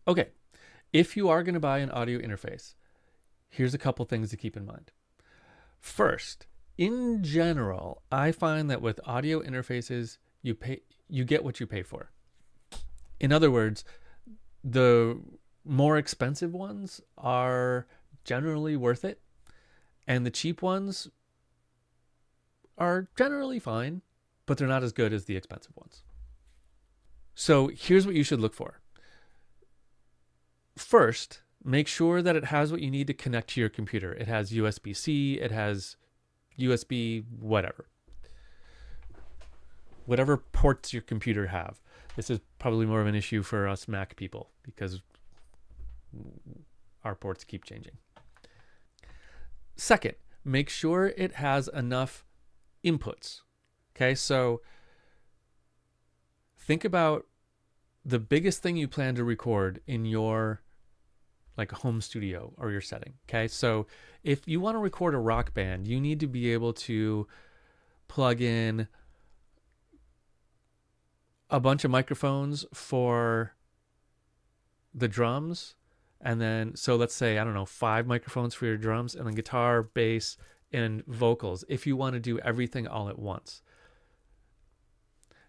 Okay, if you are going to buy an audio interface, here's a couple things to keep in mind. First, in general, I find that with audio interfaces, you get what you pay for. In other words, the more expensive ones are generally worth it, and the cheap ones are generally fine, but they're not as good as the expensive ones. So here's what you should look for. First, make sure that it has what you need to connect to your computer. It has USB-C, it has USB, whatever ports your computer have. This is probably more of an issue for us Mac people because our ports keep changing. Second, make sure it has enough inputs. Okay, so think about the biggest thing you plan to record in your like home studio or your setting. Okay, so if you want to record a rock band, you need to be able to plug in a bunch of microphones for the drums, and then so let's say, I don't know, 5 microphones for your drums, and then guitar, bass, and vocals if you want to do everything all at once.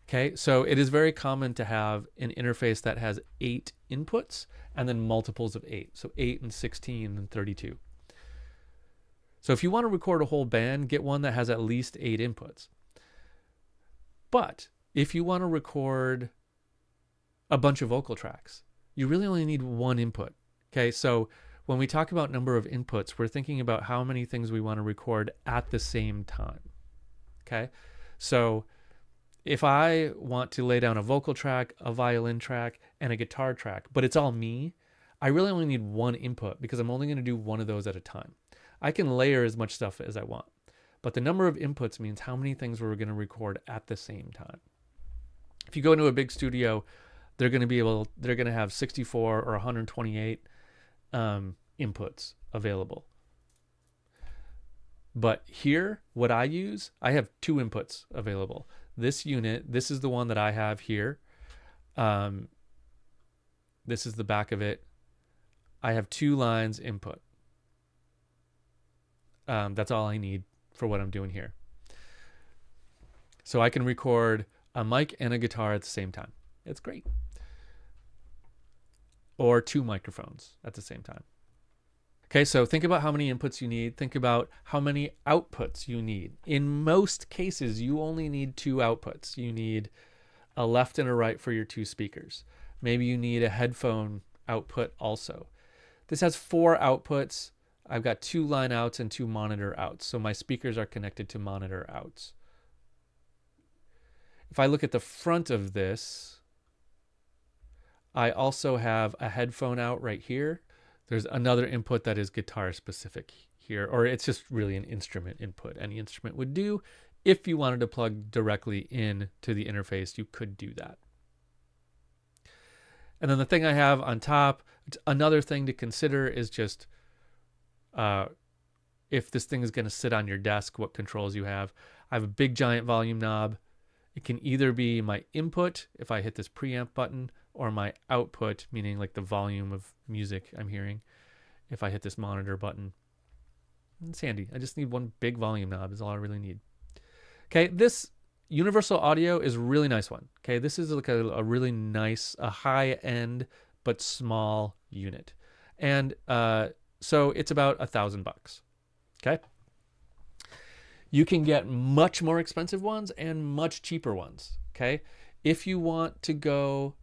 Okay, so it is very common to have an interface that has 8 inputs and then multiples of 8. So 8 and 16 and 32. So if you want to record a whole band, get one that has at least 8 inputs. But if you want to record a bunch of vocal tracks, you really only need 1 input. Okay, so when we talk about number of inputs, we're thinking about how many things we want to record at the same time. Okay, so if I want to lay down a vocal track, a violin track, and a guitar track, but it's all me, I really only need 1 input because I'm only going to do one of those at a time. I can layer as much stuff as I want, but the number of inputs means how many things we're going to record at the same time. If you go into a big studio, they're going to have 64 or 128 inputs available. But here, what I use, I have 2 inputs available. This unit, this is the one that I have here. This is the back of it. I have 2 lines input. That's all I need for what I'm doing here. So I can record a mic and a guitar at the same time. It's great. Or 2 microphones at the same time. Okay, so think about how many inputs you need. Think about how many outputs you need. In most cases, you only need 2 outputs. You need a left and a right for your 2 speakers. Maybe you need a headphone output also. This has 4 outputs. I've got 2 line outs and 2 monitor outs. So my speakers are connected to monitor outs. If I look at the front of this, I also have a headphone out right here. There's another input that is guitar specific here, or it's just really an instrument input. Any instrument would do. If you wanted to plug directly in to the interface, you could do that. And then the thing I have on top, another thing to consider is just if this thing is going to sit on your desk, what controls you have. I have a big giant volume knob. It can either be my input if I hit this preamp button, or my output, meaning like the volume of music I'm hearing, if I hit this monitor button. It's handy. I just need one big volume knob is all I really need. Okay, this universal audio is a really nice one. Okay, this is like a really nice, a high-end but small unit. And so it's about $1,000. Okay? You can get much more expensive ones and much cheaper ones. Okay? If you want to go